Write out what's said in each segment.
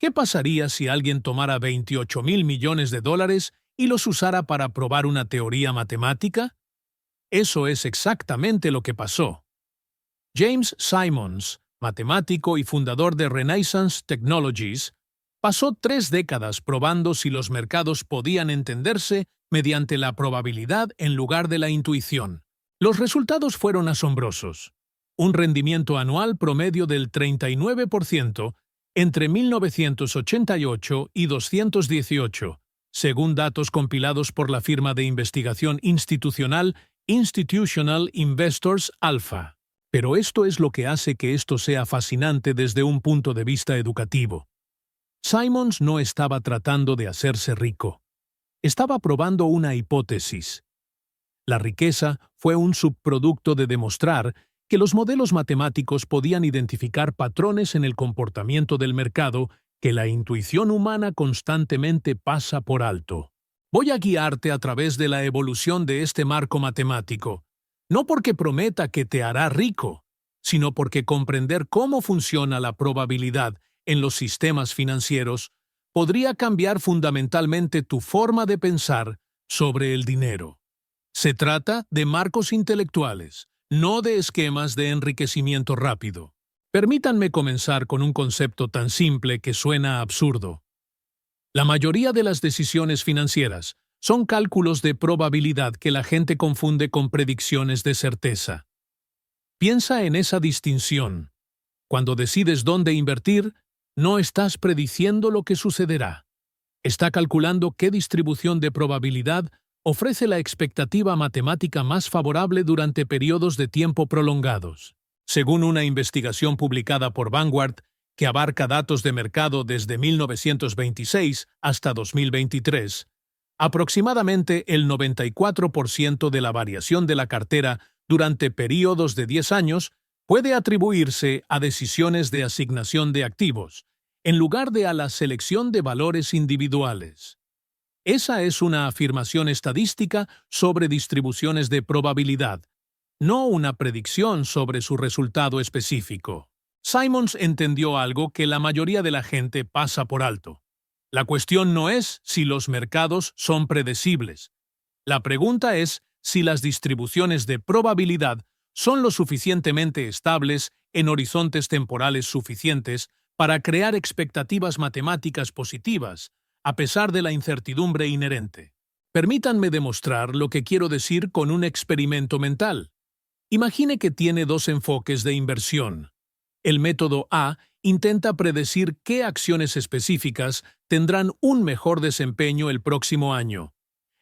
¿Qué pasaría si alguien tomara 28.000 millones de dólares y los usara para probar una teoría matemática? Eso es exactamente lo que pasó. James Simons, matemático y fundador de Renaissance Technologies, pasó 3 décadas probando si los mercados podían entenderse mediante la probabilidad en lugar de la intuición. Los resultados fueron asombrosos. Un rendimiento anual promedio del 39% entre 1988 y 218, según datos compilados por la firma de investigación institucional Institutional Investors Alpha. Pero esto es lo que hace que esto sea fascinante desde un punto de vista educativo. Simons no estaba tratando de hacerse rico. Estaba probando una hipótesis. La riqueza fue un subproducto de demostrar que los modelos matemáticos podían identificar patrones en el comportamiento del mercado que la intuición humana constantemente pasa por alto. Voy a guiarte a través de la evolución de este marco matemático, no porque prometa que te hará rico, sino porque comprender cómo funciona la probabilidad en los sistemas financieros podría cambiar fundamentalmente tu forma de pensar sobre el dinero. Se trata de marcos intelectuales, no de esquemas de enriquecimiento rápido. Permítanme comenzar con un concepto tan simple que suena absurdo. La mayoría de las decisiones financieras son cálculos de probabilidad que la gente confunde con predicciones de certeza. Piensa en esa distinción. Cuando decides dónde invertir, no estás prediciendo lo que sucederá. Está calculando qué distribución de probabilidad ofrece la expectativa matemática más favorable durante periodos de tiempo prolongados. Según una investigación publicada por Vanguard, que abarca datos de mercado desde 1926 hasta 2023, aproximadamente el 94% de la variación de la cartera durante periodos de 10 años puede atribuirse a decisiones de asignación de activos, en lugar de a la selección de valores individuales. Esa es una afirmación estadística sobre distribuciones de probabilidad, no una predicción sobre su resultado específico. Simons entendió algo que la mayoría de la gente pasa por alto. La cuestión no es si los mercados son predecibles. La pregunta es si las distribuciones de probabilidad son lo suficientemente estables en horizontes temporales suficientes para crear expectativas matemáticas positivas, a pesar de la incertidumbre inherente. Permítanme demostrar lo que quiero decir con un experimento mental. Imagine que tiene 2 enfoques de inversión. El método A intenta predecir qué acciones específicas tendrán un mejor desempeño el próximo año.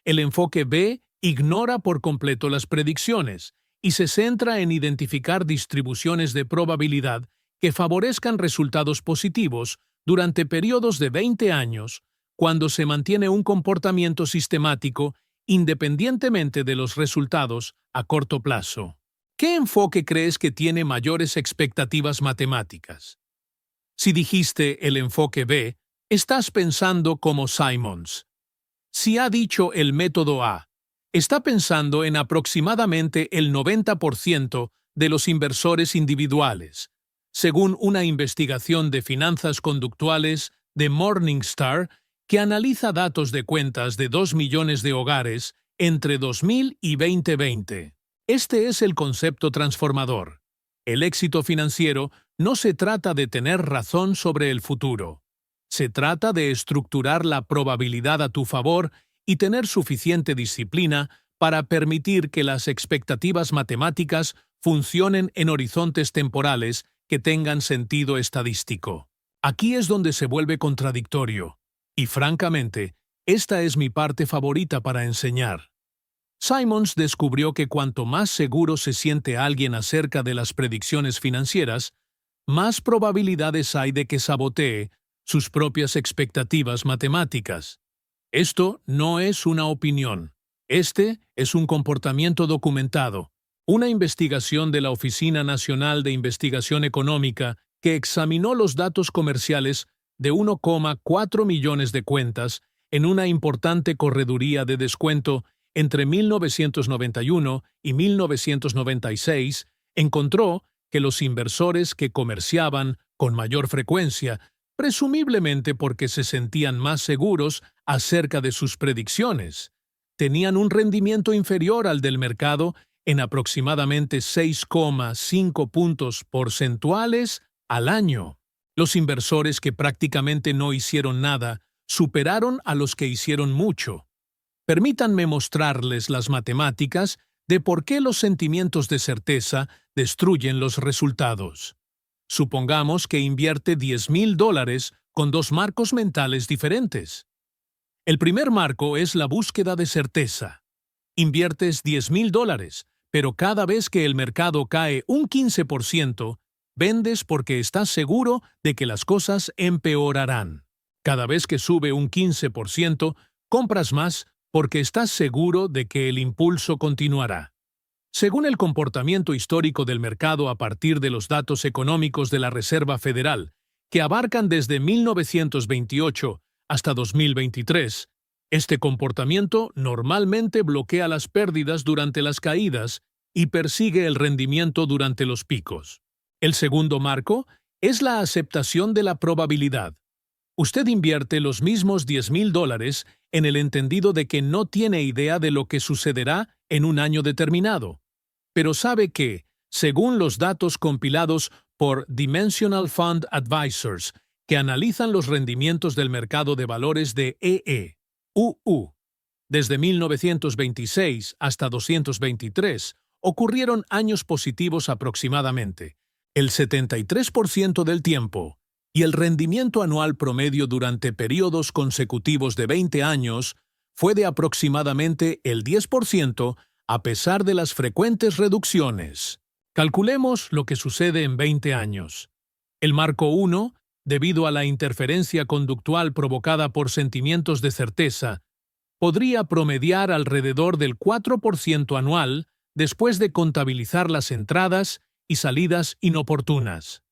El enfoque B ignora por completo las predicciones y se centra en identificar distribuciones de probabilidad que favorezcan resultados positivos durante periodos de 20 años, cuando se mantiene un comportamiento sistemático independientemente de los resultados a corto plazo. ¿Qué enfoque crees que tiene mayores expectativas matemáticas? Si dijiste el enfoque B, estás pensando como Simons. Si ha dicho el método A, está pensando en aproximadamente el 90% de los inversores individuales, según una investigación de finanzas conductuales de Morningstar que analiza datos de cuentas de 2 millones de hogares entre 2000 y 2020. Este es el concepto transformador. El éxito financiero no se trata de tener razón sobre el futuro. Se trata de estructurar la probabilidad a tu favor y tener suficiente disciplina para permitir que las expectativas matemáticas funcionen en horizontes temporales que tengan sentido estadístico. Aquí es donde se vuelve contradictorio. Y francamente, esta es mi parte favorita para enseñar. Simons descubrió que cuanto más seguro se siente alguien acerca de las predicciones financieras, más probabilidades hay de que sabotee sus propias expectativas matemáticas. Esto no es una opinión. Este es un comportamiento documentado, una investigación de la Oficina Nacional de Investigación Económica que examinó los datos comerciales de 1,4 millones de cuentas en una importante correduría de descuento entre 1991 y 1996, encontró que los inversores que comerciaban con mayor frecuencia presumiblemente porque se sentían más seguros acerca de sus predicciones. Tenían un rendimiento inferior al del mercado en aproximadamente 6,5 puntos porcentuales al año. Los inversores que prácticamente no hicieron nada superaron a los que hicieron mucho. Permítanme mostrarles las matemáticas de por qué los sentimientos de certeza destruyen los resultados. Supongamos que invierte $10,000 con dos marcos mentales diferentes. El primer marco es la búsqueda de certeza. Inviertes $10,000, pero cada vez que el mercado cae un 15%, vendes porque estás seguro de que las cosas empeorarán. Cada vez que sube un 15%, compras más porque estás seguro de que el impulso continuará. Según el comportamiento histórico del mercado a partir de los datos económicos de la Reserva Federal, que abarcan desde 1928 hasta 2023, este comportamiento normalmente bloquea las pérdidas durante las caídas y persigue el rendimiento durante los picos. El segundo marco es la aceptación de la probabilidad. Usted invierte los mismos $10,000 en el entendido de que no tiene idea de lo que sucederá en un año determinado, pero sabe que, según los datos compilados por Dimensional Fund Advisors, que analizan los rendimientos del mercado de valores de EE/UU, desde 1926 hasta 223, ocurrieron años positivos aproximadamente, el 73% del tiempo, y el rendimiento anual promedio durante periodos consecutivos de 20 años fue de aproximadamente el 10% a pesar de las frecuentes reducciones. Calculemos lo que sucede en 20 años. El marco 1, debido a la interferencia conductual provocada por sentimientos de certeza, podría promediar alrededor del 4% anual después de contabilizar las entradas y salidas inoportunas.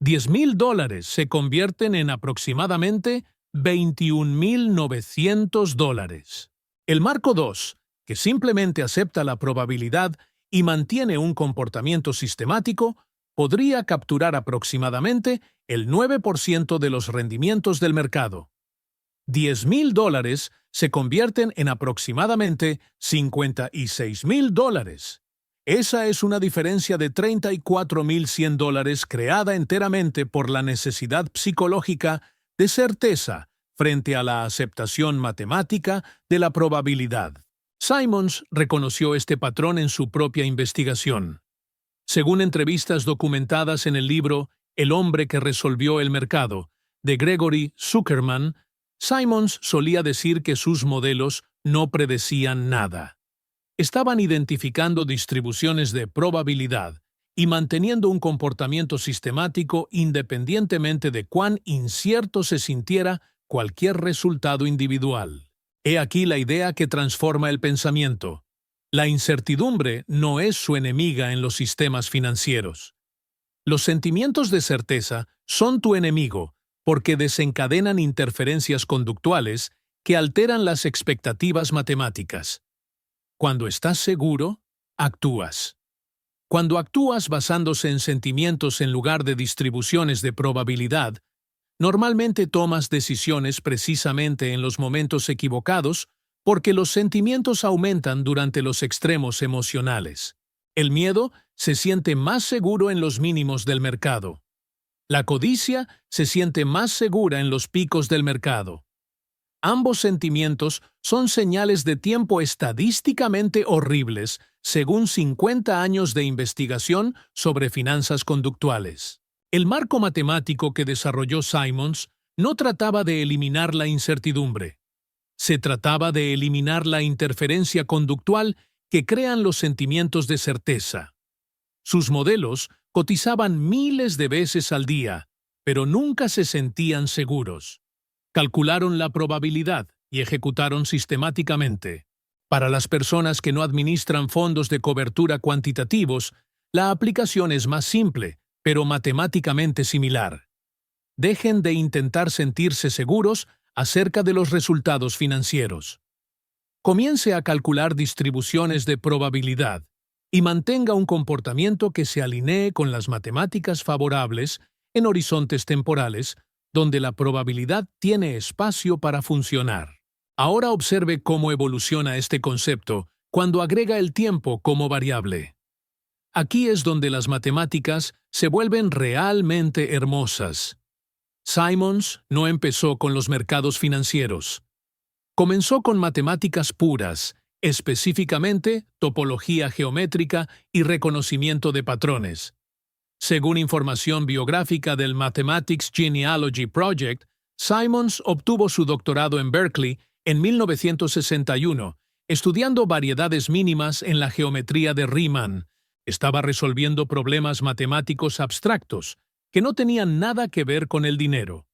$10,000 se convierten en aproximadamente $21,900. El marco 2, que simplemente acepta la probabilidad y mantiene un comportamiento sistemático, podría capturar aproximadamente el 9% de los rendimientos del mercado. $10,000 se convierten en aproximadamente $56,000. Esa es una diferencia de $34,100 creada enteramente por la necesidad psicológica de certeza frente a la aceptación matemática de la probabilidad. Simons reconoció este patrón en su propia investigación. Según entrevistas documentadas en el libro El hombre que resolvió el mercado, de Gregory Zuckerman, Simons solía decir que sus modelos no predecían nada. Estaban identificando distribuciones de probabilidad y manteniendo un comportamiento sistemático independientemente de cuán incierto se sintiera cualquier resultado individual. He aquí la idea que transforma el pensamiento. La incertidumbre no es su enemiga en los sistemas financieros. Los sentimientos de certeza son tu enemigo porque desencadenan interferencias conductuales que alteran las expectativas matemáticas. Cuando estás seguro, actúas. Cuando actúas basándose en sentimientos en lugar de distribuciones de probabilidad, normalmente tomas decisiones precisamente en los momentos equivocados porque los sentimientos aumentan durante los extremos emocionales. El miedo se siente más seguro en los mínimos del mercado. La codicia se siente más segura en los picos del mercado. Ambos sentimientos son señales de tiempo estadísticamente horribles, según 50 años de investigación sobre finanzas conductuales. El marco matemático que desarrolló Simons no trataba de eliminar la incertidumbre. Se trataba de eliminar la interferencia conductual que crean los sentimientos de certeza. Sus modelos cotizaban miles de veces al día, pero nunca se sentían seguros. Calcularon la probabilidad y ejecutaron sistemáticamente. Para las personas que no administran fondos de cobertura cuantitativos, la aplicación es más simple, pero matemáticamente similar. Dejen de intentar sentirse seguros acerca de los resultados financieros. Comience a calcular distribuciones de probabilidad y mantenga un comportamiento que se alinee con las matemáticas favorables en horizontes temporales, donde la probabilidad tiene espacio para funcionar. Ahora observe cómo evoluciona este concepto cuando agrega el tiempo como variable. Aquí es donde las matemáticas se vuelven realmente hermosas. Simons no empezó con los mercados financieros. Comenzó con matemáticas puras, específicamente topología geométrica y reconocimiento de patrones. Según información biográfica del Mathematics Genealogy Project, Simons obtuvo su doctorado en Berkeley en 1961, estudiando variedades mínimas en la geometría de Riemann. Estaba resolviendo problemas matemáticos abstractos, que no tenían nada que ver con el dinero.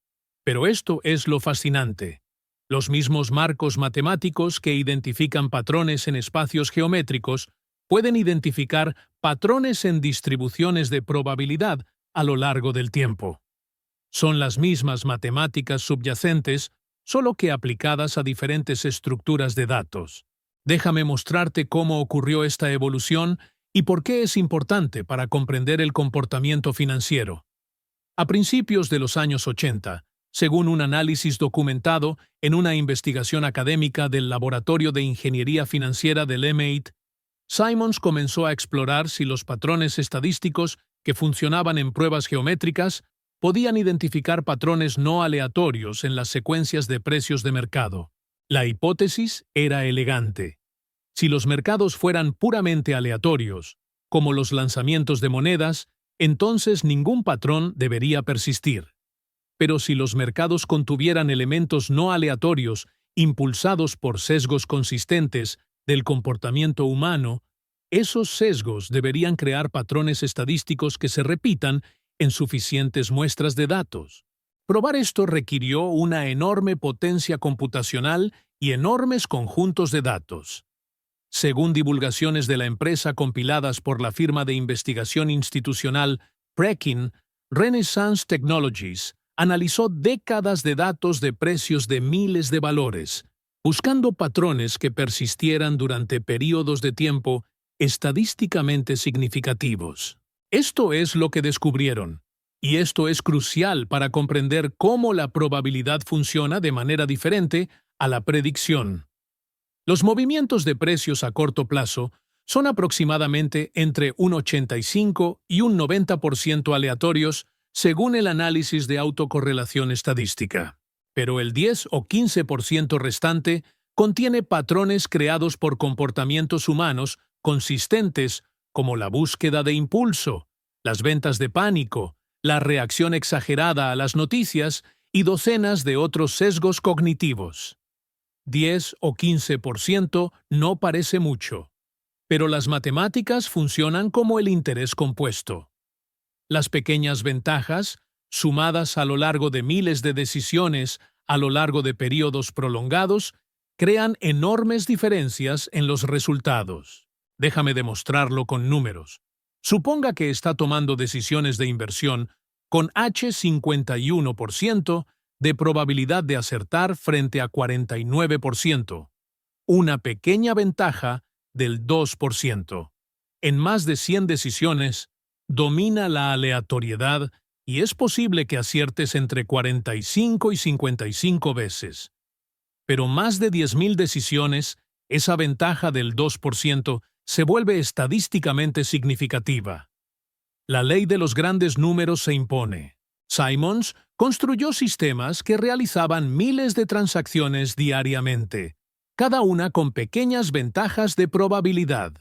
Pero esto es lo fascinante. Los mismos marcos matemáticos que identifican patrones en espacios geométricos pueden identificar patrones en distribuciones de probabilidad a lo largo del tiempo. Son las mismas matemáticas subyacentes, solo que aplicadas a diferentes estructuras de datos. Déjame mostrarte cómo ocurrió esta evolución y por qué es importante para comprender el comportamiento financiero. A principios de los años 80, según un análisis documentado en una investigación académica del Laboratorio de Ingeniería Financiera del MIT, Simons comenzó a explorar si los patrones estadísticos que funcionaban en pruebas geométricas podían identificar patrones no aleatorios en las secuencias de precios de mercado. La hipótesis era elegante. Si los mercados fueran puramente aleatorios, como los lanzamientos de monedas, entonces ningún patrón debería persistir. Pero si los mercados contuvieran elementos no aleatorios impulsados por sesgos consistentes del comportamiento humano, esos sesgos deberían crear patrones estadísticos que se repitan en suficientes muestras de datos. Probar esto requirió una enorme potencia computacional y enormes conjuntos de datos. Según divulgaciones de la empresa compiladas por la firma de investigación institucional Prekin, Renaissance Technologies analizó décadas de datos de precios de miles de valores, buscando patrones que persistieran durante períodos de tiempo estadísticamente significativos. Esto es lo que descubrieron, y esto es crucial para comprender cómo la probabilidad funciona de manera diferente a la predicción. Los movimientos de precios a corto plazo son aproximadamente entre un 85 y un 90% aleatorios según el análisis de autocorrelación estadística. Pero el 10 o 15% restante contiene patrones creados por comportamientos humanos consistentes como la búsqueda de impulso, las ventas de pánico, la reacción exagerada a las noticias y docenas de otros sesgos cognitivos. 10 o 15% no parece mucho, pero las matemáticas funcionan como el interés compuesto. Las pequeñas ventajas, sumadas a lo largo de miles de decisiones a lo largo de periodos prolongados, crean enormes diferencias en los resultados. Déjame demostrarlo con números. Suponga que está tomando decisiones de inversión con H51% de probabilidad de acertar frente a 49%, una pequeña ventaja del 2%. En más de 100 decisiones, domina la aleatoriedad y es posible que aciertes entre 45 y 55 veces. Pero más de 10.000 decisiones, esa ventaja del 2% se vuelve estadísticamente significativa. La ley de los grandes números se impone. Simons construyó sistemas que realizaban miles de transacciones diariamente, cada una con pequeñas ventajas de probabilidad.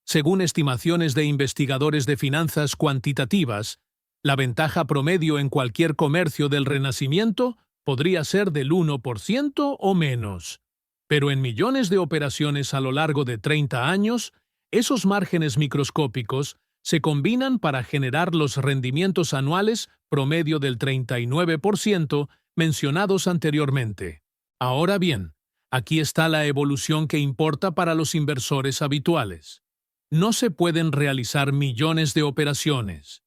Según estimaciones de investigadores de finanzas cuantitativas, la ventaja promedio en cualquier comercio del Renacimiento podría ser del 1% o menos. Pero en millones de operaciones a lo largo de 30 años, esos márgenes microscópicos se combinan para generar los rendimientos anuales promedio del 39% mencionados anteriormente. Ahora bien, aquí está la evolución que importa para los inversores habituales. No se pueden realizar millones de operaciones,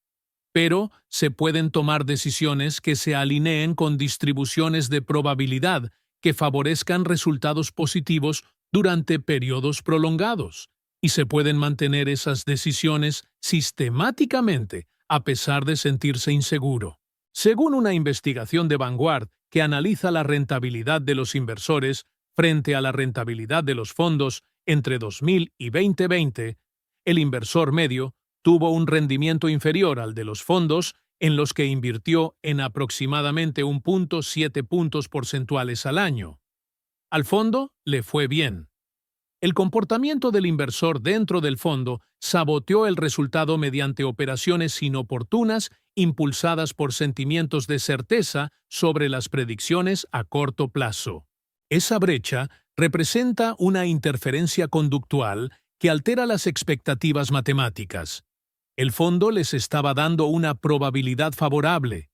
pero se pueden tomar decisiones que se alineen con distribuciones de probabilidad que favorezcan resultados positivos durante periodos prolongados, y se pueden mantener esas decisiones sistemáticamente a pesar de sentirse inseguro. Según una investigación de Vanguard que analiza la rentabilidad de los inversores frente a la rentabilidad de los fondos entre 2000 y 2020, el inversor medio tuvo un rendimiento inferior al de los fondos en los que invirtió en aproximadamente 1,7 puntos porcentuales al año. Al fondo le fue bien. El comportamiento del inversor dentro del fondo saboteó el resultado mediante operaciones inoportunas impulsadas por sentimientos de certeza sobre las predicciones a corto plazo. Esa brecha representa una interferencia conductual que altera las expectativas matemáticas. El fondo les estaba dando una probabilidad favorable.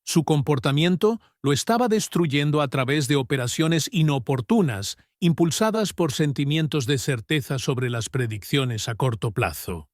Su comportamiento lo estaba destruyendo a través de operaciones inoportunas, impulsadas por sentimientos de certeza sobre las predicciones a corto plazo.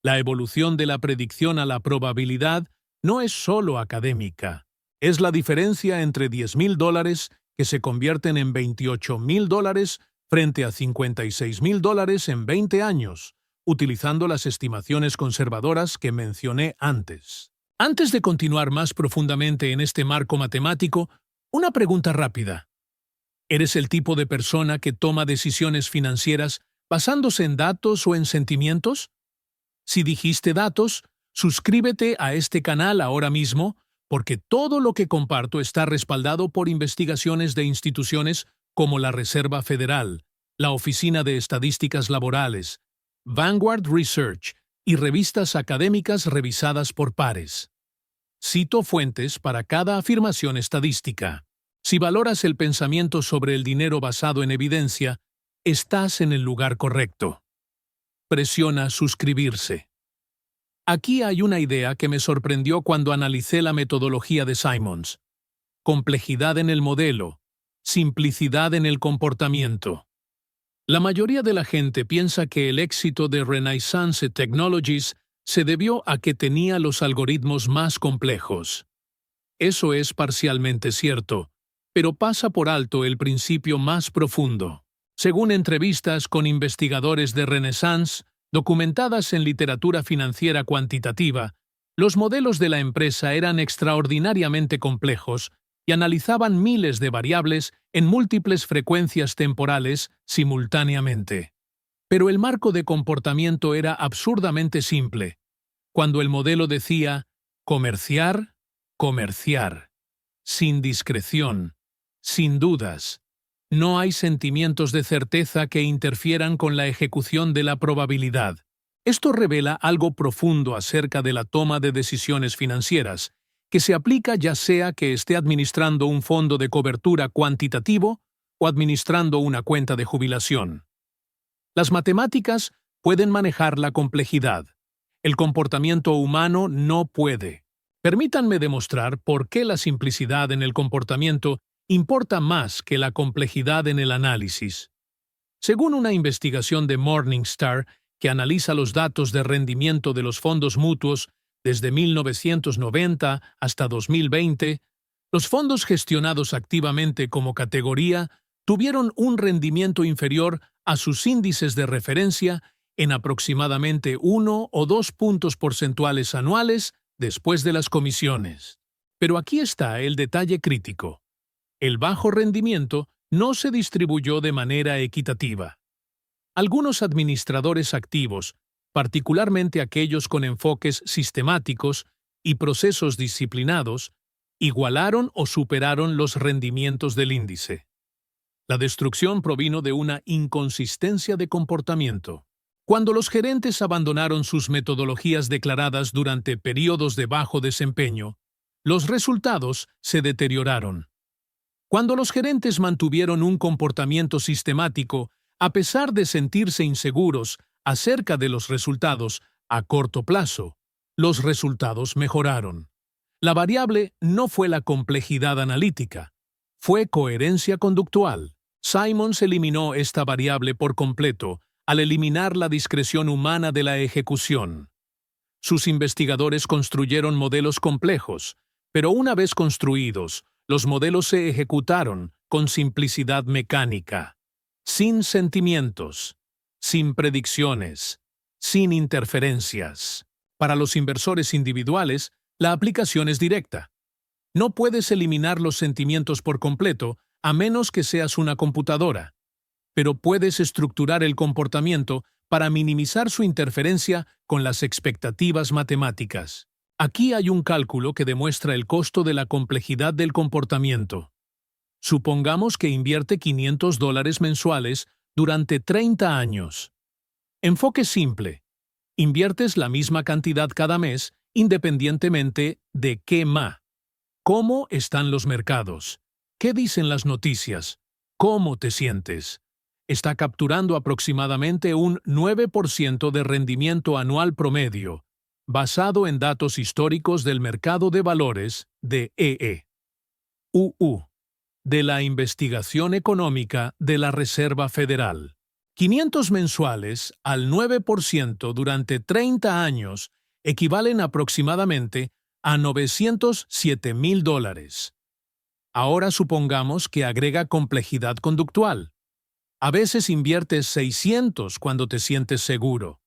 La evolución de la predicción a la probabilidad no es solo académica. Es la diferencia entre $10,000 que se convierten en $28,000 frente a $56,000 en 20 años, utilizando las estimaciones conservadoras que mencioné antes. Antes de continuar más profundamente en este marco matemático, una pregunta rápida. ¿Eres el tipo de persona que toma decisiones financieras basándose en datos o en sentimientos? Si dijiste datos, suscríbete a este canal ahora mismo, porque todo lo que comparto está respaldado por investigaciones de instituciones como la Reserva Federal, la Oficina de Estadísticas Laborales, Vanguard Research y revistas académicas revisadas por pares. Cito fuentes para cada afirmación estadística. Si valoras el pensamiento sobre el dinero basado en evidencia, estás en el lugar correcto. Presiona suscribirse. Aquí hay una idea que me sorprendió cuando analicé la metodología de Simons. Complejidad en el modelo, simplicidad en el comportamiento. La mayoría de la gente piensa que el éxito de Renaissance Technologies se debió a que tenía los algoritmos más complejos. Eso es parcialmente cierto, pero pasa por alto el principio más profundo. Según entrevistas con investigadores de Renaissance, documentadas en literatura financiera cuantitativa, los modelos de la empresa eran extraordinariamente complejos y analizaban miles de variables en múltiples frecuencias temporales simultáneamente. Pero el marco de comportamiento era absurdamente simple. Cuando el modelo decía comerciar, comerciar, sin discreción, sin dudas, no hay sentimientos de certeza que interfieran con la ejecución de la probabilidad. Esto revela algo profundo acerca de la toma de decisiones financieras, que se aplica ya sea que esté administrando un fondo de cobertura cuantitativo o administrando una cuenta de jubilación. Las matemáticas pueden manejar la complejidad. El comportamiento humano no puede. Permítanme demostrar por qué la simplicidad en el comportamiento importa más que la complejidad en el análisis. Según una investigación de Morningstar que analiza los datos de rendimiento de los fondos mutuos desde 1990 hasta 2020, los fondos gestionados activamente como categoría tuvieron un rendimiento inferior a sus índices de referencia en aproximadamente 1 o 2 puntos porcentuales anuales después de las comisiones. Pero aquí está el detalle crítico. El bajo rendimiento no se distribuyó de manera equitativa. Algunos administradores activos, particularmente aquellos con enfoques sistemáticos y procesos disciplinados, igualaron o superaron los rendimientos del índice. La destrucción provino de una inconsistencia de comportamiento. Cuando los gerentes abandonaron sus metodologías declaradas durante periodos de bajo desempeño, los resultados se deterioraron. Cuando los gerentes mantuvieron un comportamiento sistemático, a pesar de sentirse inseguros acerca de los resultados a corto plazo, los resultados mejoraron. La variable no fue la complejidad analítica, fue coherencia conductual. Simons eliminó esta variable por completo al eliminar la discreción humana de la ejecución. Sus investigadores construyeron modelos complejos, pero una vez construidos, los modelos se ejecutaron con simplicidad mecánica, sin sentimientos, sin predicciones, sin interferencias. Para los inversores individuales, la aplicación es directa. No puedes eliminar los sentimientos por completo, a menos que seas una computadora, pero puedes estructurar el comportamiento para minimizar su interferencia con las expectativas matemáticas. Aquí hay un cálculo que demuestra el costo de la complejidad del comportamiento. Supongamos que invierte $500 mensuales durante 30 años. Enfoque simple. Inviertes la misma cantidad cada mes, independientemente de qué ma. ¿Cómo están los mercados? ¿Qué dicen las noticias? ¿Cómo te sientes? Está capturando aproximadamente un 9% de rendimiento anual promedio, basado en datos históricos del mercado de valores de EE. De la Investigación Económica de la Reserva Federal. 500 mensuales al 9% durante 30 años equivalen aproximadamente a $907,000. Ahora supongamos que agrega complejidad conductual. A veces inviertes 600 cuando te sientes seguro.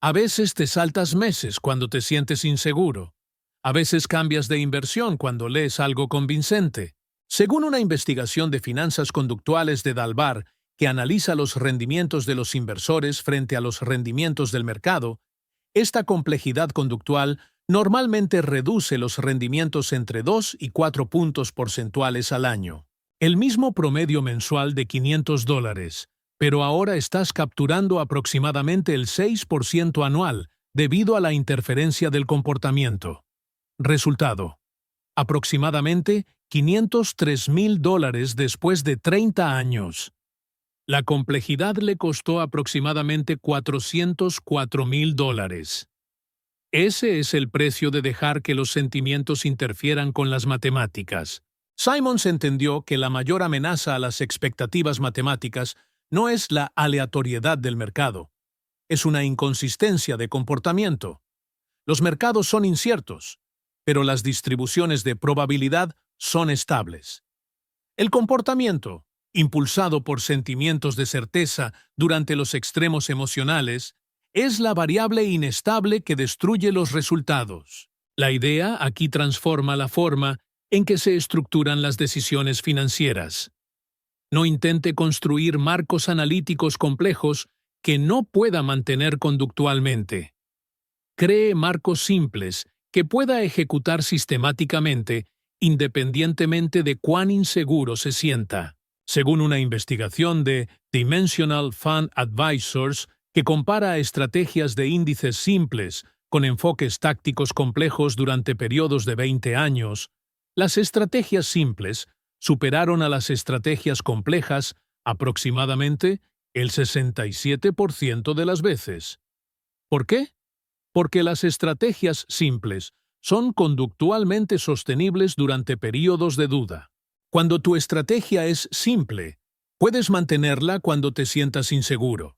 A veces te saltas meses cuando te sientes inseguro. A veces cambias de inversión cuando lees algo convincente. Según una investigación de finanzas conductuales de Dalbar, que analiza los rendimientos de los inversores frente a los rendimientos del mercado, esta complejidad conductual normalmente reduce los rendimientos entre 2 y 4 puntos porcentuales al año. El mismo promedio mensual de $500, pero ahora estás capturando aproximadamente el 6% anual debido a la interferencia del comportamiento. Resultado: aproximadamente $503,000 después de 30 años. La complejidad le costó aproximadamente $404,000. Ese es el precio de dejar que los sentimientos interfieran con las matemáticas. Simons entendió que la mayor amenaza a las expectativas matemáticas no es la aleatoriedad del mercado, es una inconsistencia de comportamiento. Los mercados son inciertos, pero las distribuciones de probabilidad son estables. El comportamiento, impulsado por sentimientos de certeza durante los extremos emocionales, es la variable inestable que destruye los resultados. La idea aquí transforma la forma en que se estructuran las decisiones financieras. No intente construir marcos analíticos complejos que no pueda mantener conductualmente. Cree marcos simples que pueda ejecutar sistemáticamente, independientemente de cuán inseguro se sienta. Según una investigación de Dimensional Fund Advisors, que compara estrategias de índices simples con enfoques tácticos complejos durante periodos de 20 años, las estrategias simples superaron a las estrategias complejas aproximadamente el 67% de las veces. ¿Por qué? Porque las estrategias simples son conductualmente sostenibles durante periodos de duda. Cuando tu estrategia es simple, puedes mantenerla cuando te sientas inseguro.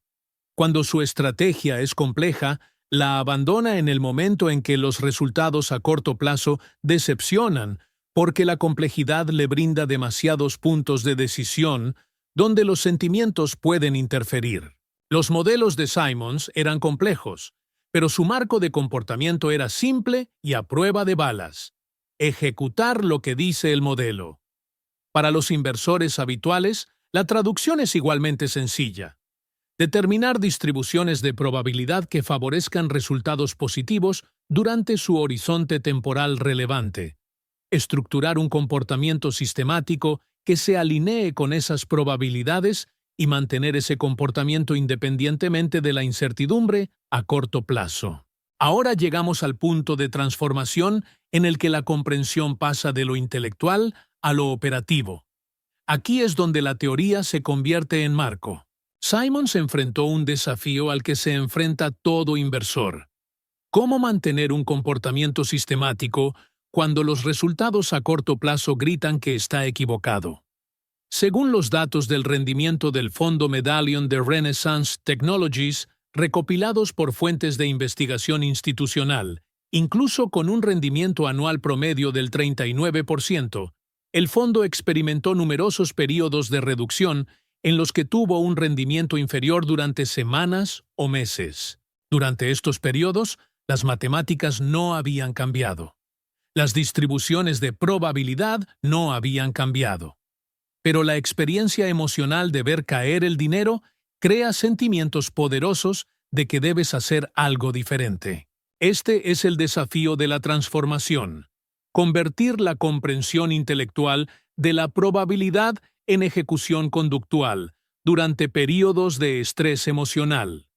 Cuando su estrategia es compleja, la abandona en el momento en que los resultados a corto plazo decepcionan, porque la complejidad le brinda demasiados puntos de decisión donde los sentimientos pueden interferir. Los modelos de Simons eran complejos, pero su marco de comportamiento era simple y a prueba de balas. Ejecutar lo que dice el modelo. Para los inversores habituales, la traducción es igualmente sencilla. Determinar distribuciones de probabilidad que favorezcan resultados positivos durante su horizonte temporal relevante. Estructurar un comportamiento sistemático que se alinee con esas probabilidades y mantener ese comportamiento independientemente de la incertidumbre a corto plazo. Ahora llegamos al punto de transformación en el que la comprensión pasa de lo intelectual a lo operativo. Aquí es donde la teoría se convierte en marco. Simons enfrentó un desafío al que se enfrenta todo inversor. ¿Cómo mantener un comportamiento sistemático cuando los resultados a corto plazo gritan que está equivocado? Según los datos del rendimiento del fondo Medallion de Renaissance Technologies, recopilados por fuentes de investigación institucional, incluso con un rendimiento anual promedio del 39%, el fondo experimentó numerosos periodos de reducción en los que tuvo un rendimiento inferior durante semanas o meses. Durante estos periodos, las matemáticas no habían cambiado. Las distribuciones de probabilidad no habían cambiado. Pero la experiencia emocional de ver caer el dinero crea sentimientos poderosos de que debes hacer algo diferente. Este es el desafío de la transformación: convertir la comprensión intelectual de la probabilidad en ejecución conductual durante períodos de estrés emocional.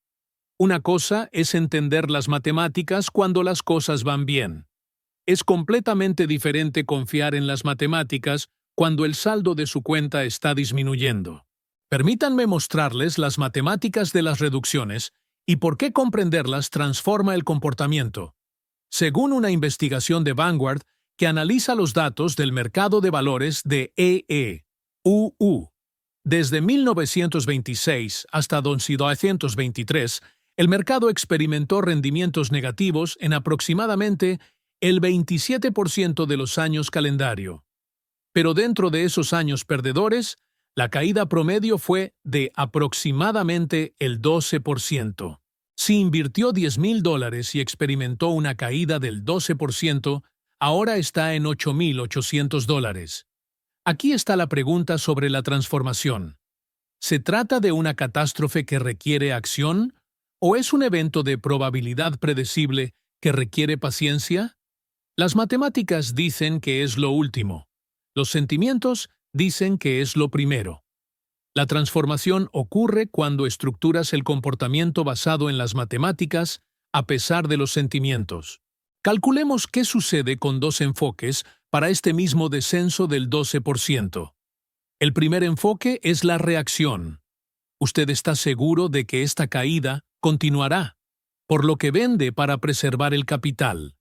Una cosa es entender las matemáticas cuando las cosas van bien. Es completamente diferente confiar en las matemáticas cuando el saldo de su cuenta está disminuyendo. Permítanme mostrarles las matemáticas de las reducciones y por qué comprenderlas transforma el comportamiento. Según una investigación de Vanguard que analiza los datos del mercado de valores de EE/UU, desde 1926 hasta 1923, el mercado experimentó rendimientos negativos en aproximadamente el 27% de los años calendario. Pero dentro de esos años perdedores, la caída promedio fue de aproximadamente el 12%. Si invirtió $10,000 y experimentó una caída del 12%, ahora está en $8,800. Aquí está la pregunta sobre la transformación. ¿Se trata de una catástrofe que requiere acción o es un evento de probabilidad predecible que requiere paciencia? Las matemáticas dicen que es lo último. Los sentimientos dicen que es lo primero. La transformación ocurre cuando estructuras el comportamiento basado en las matemáticas a pesar de los sentimientos. Calculemos qué sucede con dos enfoques para este mismo descenso del 12%. El primer enfoque es la reacción. Usted está seguro de que esta caída continuará, por lo que vende para preservar el capital.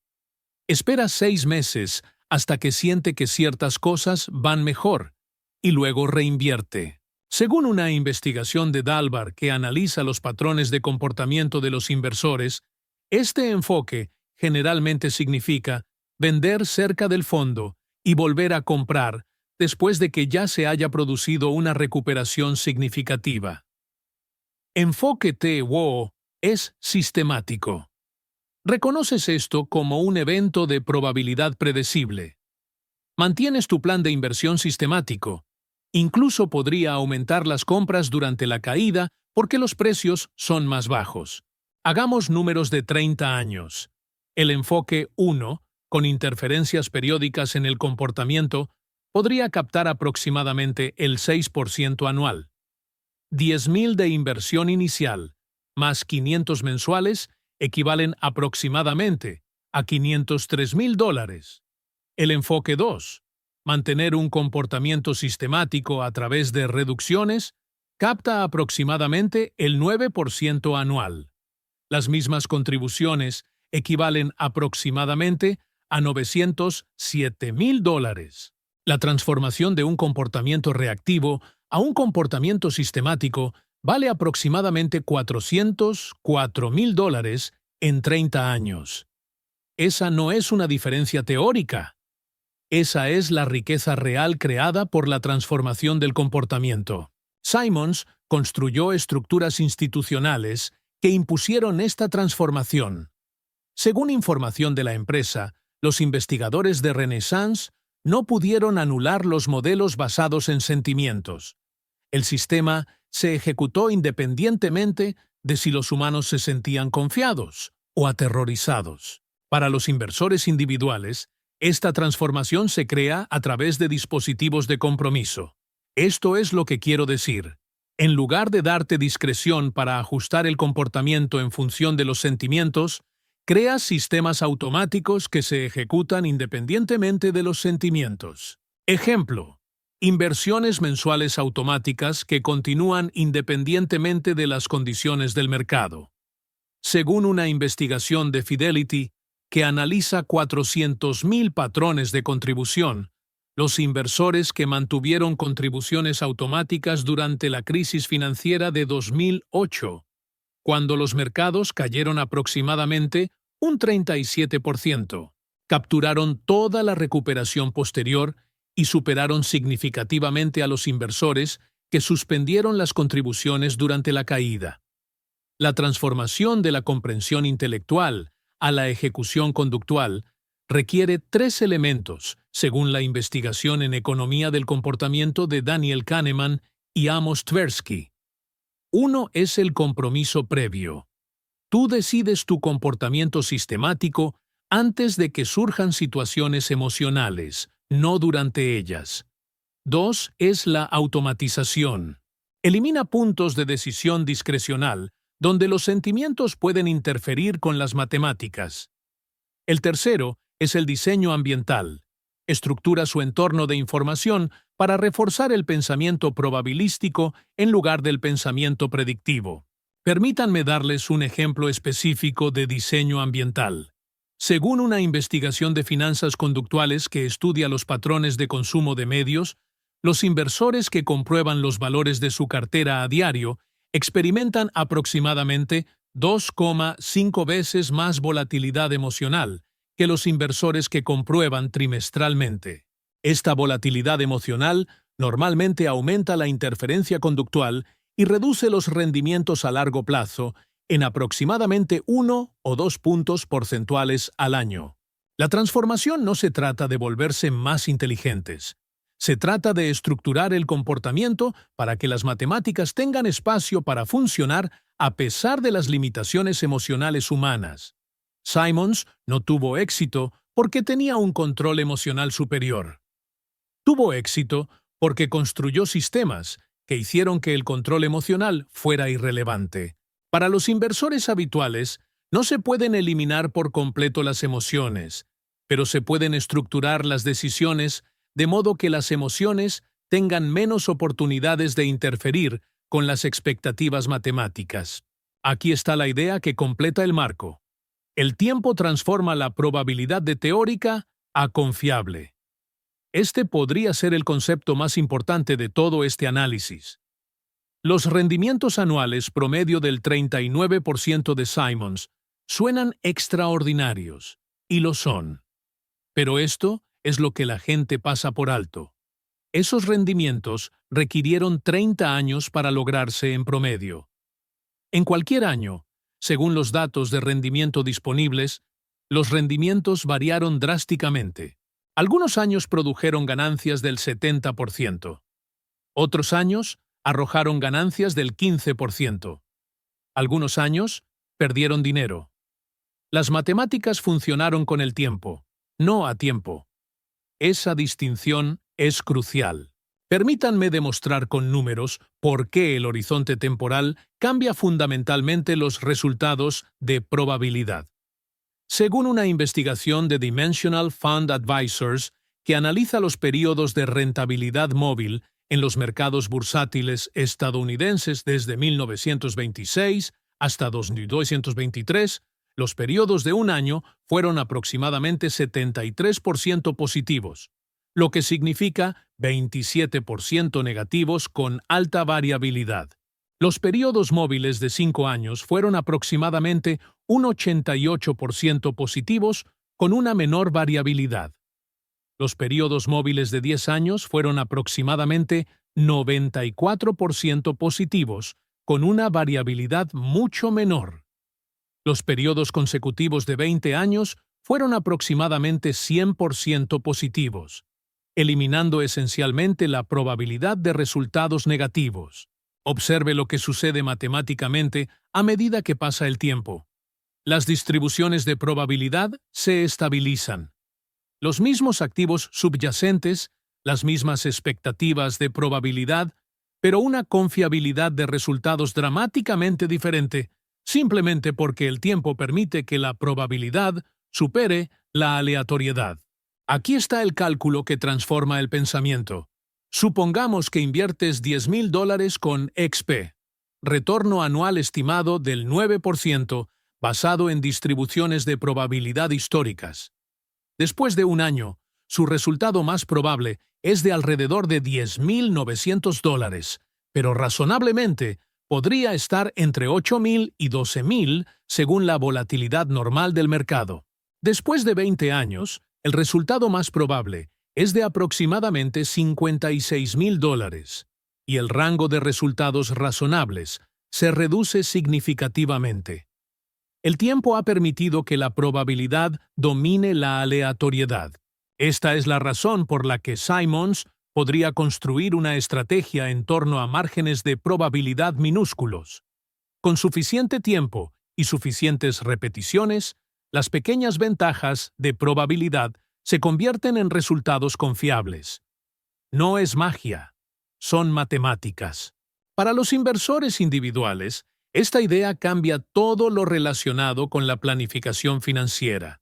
Espera 6 meses hasta que siente que ciertas cosas van mejor, y luego reinvierte. Según una investigación de Dalbar que analiza los patrones de comportamiento de los inversores, este enfoque generalmente significa vender cerca del fondo y volver a comprar después de que ya se haya producido una recuperación significativa. Enfoque TWO es sistemático. Reconoces esto como un evento de probabilidad predecible. Mantienes tu plan de inversión sistemático. Incluso podría aumentar las compras durante la caída porque los precios son más bajos. Hagamos números de 30 años. El enfoque 1, con interferencias periódicas en el comportamiento, podría captar aproximadamente el 6% anual. 10,000 de inversión inicial, más 500 mensuales, equivalen aproximadamente a $503,000. El enfoque 2, mantener un comportamiento sistemático a través de reducciones, capta aproximadamente el 9% anual. Las mismas contribuciones equivalen aproximadamente a $907,000. La transformación de un comportamiento reactivo a un comportamiento sistemático vale aproximadamente $404,000 en 30 años. Esa no es una diferencia teórica. Esa es la riqueza real creada por la transformación del comportamiento. Simons construyó estructuras institucionales que impusieron esta transformación. Según información de la empresa, los investigadores de Renaissance no pudieron anular los modelos basados en sentimientos. El sistema se ejecutó independientemente de si los humanos se sentían confiados o aterrorizados. Para los inversores individuales, esta transformación se crea a través de dispositivos de compromiso. Esto es lo que quiero decir. En lugar de darte discreción para ajustar el comportamiento en función de los sentimientos, creas sistemas automáticos que se ejecutan independientemente de los sentimientos. Ejemplo: inversiones mensuales automáticas que continúan independientemente de las condiciones del mercado. Según una investigación de Fidelity que analiza 400,000 patrones de contribución, los inversores que mantuvieron contribuciones automáticas durante la crisis financiera de 2008, cuando los mercados cayeron aproximadamente un 37%, capturaron toda la recuperación posterior y superaron significativamente a los inversores que suspendieron las contribuciones durante la caída. La transformación de la comprensión intelectual a la ejecución conductual requiere 3 elementos, según la investigación en economía del comportamiento de Daniel Kahneman y Amos Tversky. 1 es el compromiso previo. Tú decides tu comportamiento sistemático antes de que surjan situaciones emocionales, no durante ellas. 2 es la automatización. Elimina puntos de decisión discrecional donde los sentimientos pueden interferir con las matemáticas. El tercero es el diseño ambiental. Estructura su entorno de información para reforzar el pensamiento probabilístico en lugar del pensamiento predictivo. Permítanme darles un ejemplo específico de diseño ambiental. Según una investigación de finanzas conductuales que estudia los patrones de consumo de medios, los inversores que comprueban los valores de su cartera a diario experimentan aproximadamente 2,5 veces más volatilidad emocional que los inversores que comprueban trimestralmente. Esta volatilidad emocional normalmente aumenta la interferencia conductual y reduce los rendimientos a largo plazo en aproximadamente 1 o 2 puntos porcentuales al año. La transformación no se trata de volverse más inteligentes. Se trata de estructurar el comportamiento para que las matemáticas tengan espacio para funcionar a pesar de las limitaciones emocionales humanas. Simons no tuvo éxito porque tenía un control emocional superior. Tuvo éxito porque construyó sistemas que hicieron que el control emocional fuera irrelevante. Para los inversores habituales, no se pueden eliminar por completo las emociones, pero se pueden estructurar las decisiones de modo que las emociones tengan menos oportunidades de interferir con las expectativas matemáticas. Aquí está la idea que completa el marco. El tiempo transforma la probabilidad de teórica a confiable. Este podría ser el concepto más importante de todo este análisis. Los rendimientos anuales promedio del 39% de Simons suenan extraordinarios, y lo son. Pero esto es lo que la gente pasa por alto. Esos rendimientos requirieron 30 años para lograrse en promedio. En cualquier año, según los datos de rendimiento disponibles, los rendimientos variaron drásticamente. Algunos años produjeron ganancias del 70%. Otros años arrojaron ganancias del 15%. Algunos años perdieron dinero. Las matemáticas funcionaron con el tiempo, no a tiempo. Esa distinción es crucial. Permítanme demostrar con números por qué el horizonte temporal cambia fundamentalmente los resultados de probabilidad. Según una investigación de Dimensional Fund Advisors que analiza los periodos de rentabilidad móvil en los mercados bursátiles estadounidenses desde 1926 hasta 2223, los periodos de un año fueron aproximadamente 73% positivos, lo que significa 27% negativos con alta variabilidad. Los periodos móviles de 5 años fueron aproximadamente un 88% positivos con una menor variabilidad. Los periodos móviles de 10 años fueron aproximadamente 94% positivos con una variabilidad mucho menor. Los periodos consecutivos de 20 años fueron aproximadamente 100% positivos, eliminando esencialmente la probabilidad de resultados negativos. Observe lo que sucede matemáticamente a medida que pasa el tiempo. Las distribuciones de probabilidad se estabilizan. Los mismos activos subyacentes, las mismas expectativas de probabilidad, pero una confiabilidad de resultados dramáticamente diferente, simplemente porque el tiempo permite que la probabilidad supere la aleatoriedad. Aquí está el cálculo que transforma el pensamiento. Supongamos que inviertes $10,000 con XP, retorno anual estimado del 9%, basado en distribuciones de probabilidad históricas. Después de un año, su resultado más probable es de alrededor de $10,900, pero razonablemente podría estar entre 8,000 y 12,000 según la volatilidad normal del mercado. Después de 20 años, el resultado más probable es de aproximadamente $56,000, y el rango de resultados razonables se reduce significativamente. El tiempo ha permitido que la probabilidad domine la aleatoriedad. Esta es la razón por la que Simons podría construir una estrategia en torno a márgenes de probabilidad minúsculos. Con suficiente tiempo y suficientes repeticiones, las pequeñas ventajas de probabilidad se convierten en resultados confiables. No es magia, son matemáticas. Para los inversores individuales, esta idea cambia todo lo relacionado con la planificación financiera.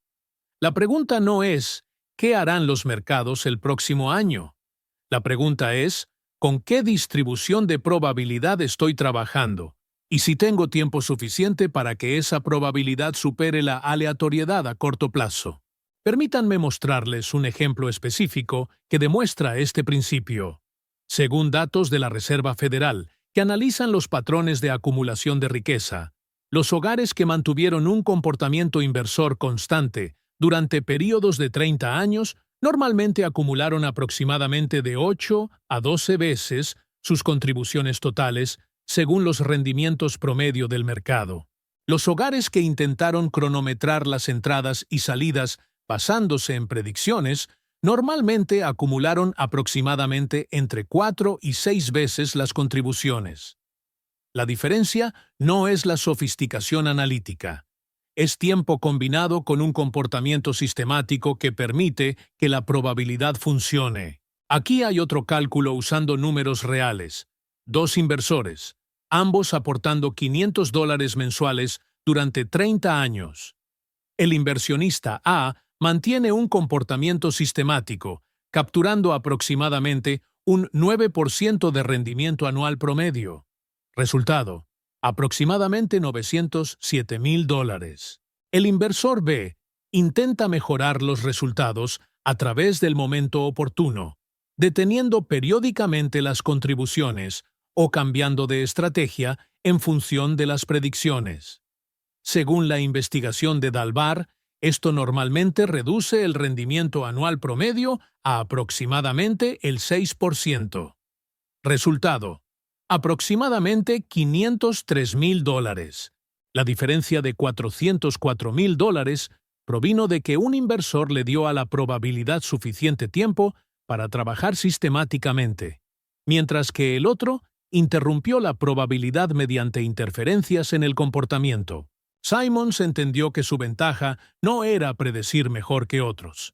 La pregunta no es ¿qué harán los mercados el próximo año? La pregunta es ¿con qué distribución de probabilidad estoy trabajando? Y si tengo tiempo suficiente para que esa probabilidad supere la aleatoriedad a corto plazo. Permítanme mostrarles un ejemplo específico que demuestra este principio. Según datos de la Reserva Federal, que analizan los patrones de acumulación de riqueza, los hogares que mantuvieron un comportamiento inversor constante durante períodos de 30 años normalmente acumularon aproximadamente de 8 a 12 veces sus contribuciones totales según los rendimientos promedio del mercado. Los hogares que intentaron cronometrar las entradas y salidas basándose en predicciones normalmente acumularon aproximadamente entre 4 y 6 veces las contribuciones. La diferencia no es la sofisticación analítica. Es tiempo combinado con un comportamiento sistemático que permite que la probabilidad funcione. Aquí hay otro cálculo usando números reales. Dos inversores, ambos aportando $500 mensuales durante 30 años. El inversionista A mantiene un comportamiento sistemático, capturando aproximadamente un 9% de rendimiento anual promedio. Resultado, aproximadamente $907,000. El inversor B intenta mejorar los resultados a través del momento oportuno, deteniendo periódicamente las contribuciones o cambiando de estrategia en función de las predicciones. Según la investigación de Dalbar, esto normalmente reduce el rendimiento anual promedio a aproximadamente el 6%. Resultado, aproximadamente $503,000. La diferencia de $404,000 provino de que un inversor le dio a la probabilidad suficiente tiempo para trabajar sistemáticamente, mientras que el otro interrumpió la probabilidad mediante interferencias en el comportamiento. Simons entendió que su ventaja no era predecir mejor que otros.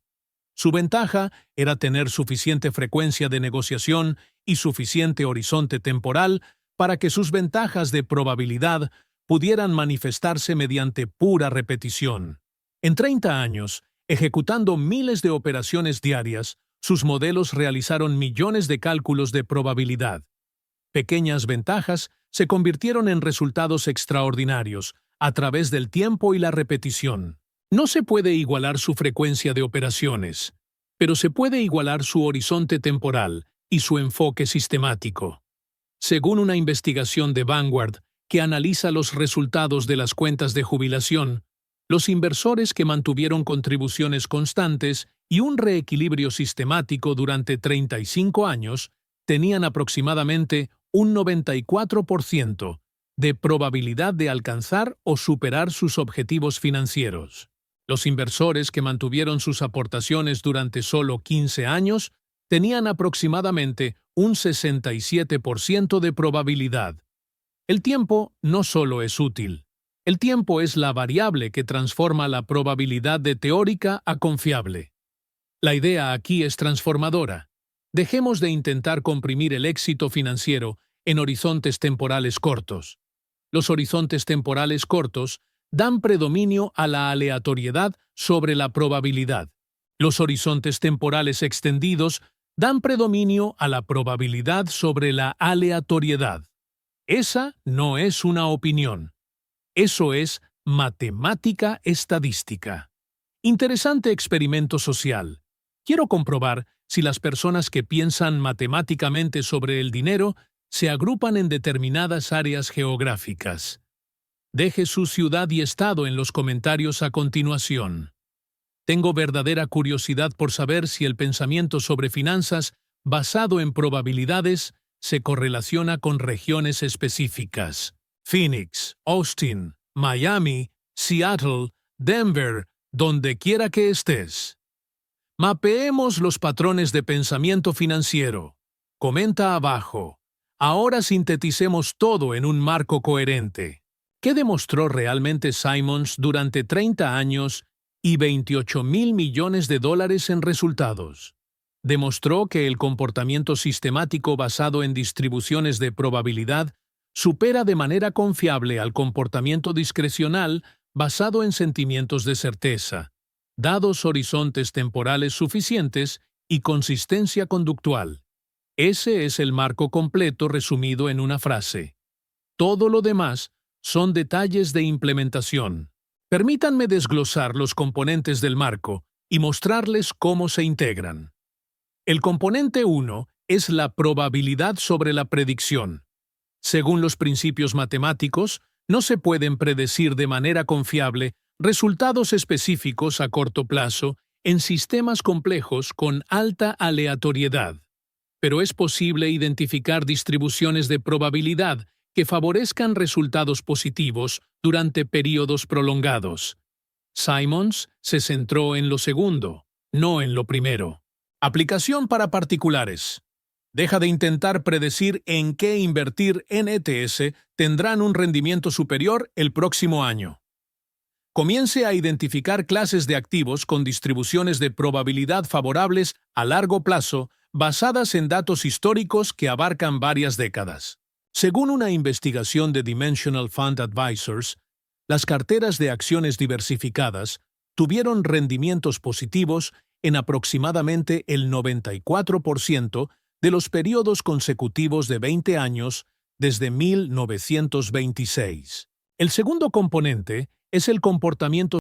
Su ventaja era tener suficiente frecuencia de negociación y suficiente horizonte temporal para que sus ventajas de probabilidad pudieran manifestarse mediante pura repetición. En 30 años, ejecutando miles de operaciones diarias, sus modelos realizaron millones de cálculos de probabilidad. Pequeñas ventajas se convirtieron en resultados extraordinarios a través del tiempo y la repetición. No se puede igualar su frecuencia de operaciones, pero se puede igualar su horizonte temporal y su enfoque sistemático. Según una investigación de Vanguard que analiza los resultados de las cuentas de jubilación, los inversores que mantuvieron contribuciones constantes y un reequilibrio sistemático durante 35 años tenían aproximadamente un 94% de probabilidad de alcanzar o superar sus objetivos financieros. Los inversores que mantuvieron sus aportaciones durante solo 15 años tenían aproximadamente un 67% de probabilidad. El tiempo no solo es útil. El tiempo es la variable que transforma la probabilidad de teórica a confiable. La idea aquí es transformadora. Dejemos de intentar comprimir el éxito financiero en horizontes temporales cortos. Los horizontes temporales cortos dan predominio a la aleatoriedad sobre la probabilidad. Los horizontes temporales extendidos dan predominio a la probabilidad sobre la aleatoriedad. Esa no es una opinión. Eso es matemática estadística. Interesante experimento social. Quiero comprobar si las personas que piensan matemáticamente sobre el dinero se agrupan en determinadas áreas geográficas. Deje su ciudad y estado en los comentarios a continuación. Tengo verdadera curiosidad por saber si el pensamiento sobre finanzas basado en probabilidades se correlaciona con regiones específicas. Phoenix, Austin, Miami, Seattle, Denver, donde quiera que estés. Mapeemos los patrones de pensamiento financiero. Comenta abajo. Ahora sinteticemos todo en un marco coherente. ¿Qué demostró realmente Simons durante 30 años y 28.000 millones de dólares en resultados? Demostró que el comportamiento sistemático basado en distribuciones de probabilidad supera de manera confiable al comportamiento discrecional basado en sentimientos de certeza, dados horizontes temporales suficientes y consistencia conductual. Ese es el marco completo resumido en una frase. Todo lo demás son detalles de implementación. Permítanme desglosar los componentes del marco y mostrarles cómo se integran. El componente 1 es la probabilidad sobre la predicción. Según los principios matemáticos, no se pueden predecir de manera confiable resultados específicos a corto plazo en sistemas complejos con alta aleatoriedad. Pero es posible identificar distribuciones de probabilidad que favorezcan resultados positivos durante periodos prolongados. Simons se centró en lo segundo, no en lo primero. Aplicación para particulares. Deja de intentar predecir en qué invertir en ETS tendrán un rendimiento superior el próximo año. Comience a identificar clases de activos con distribuciones de probabilidad favorables a largo plazo basadas en datos históricos que abarcan varias décadas. Según una investigación de Dimensional Fund Advisors, las carteras de acciones diversificadas tuvieron rendimientos positivos en aproximadamente el 94% de los periodos consecutivos de 20 años desde 1926. El segundo componente es el comportamiento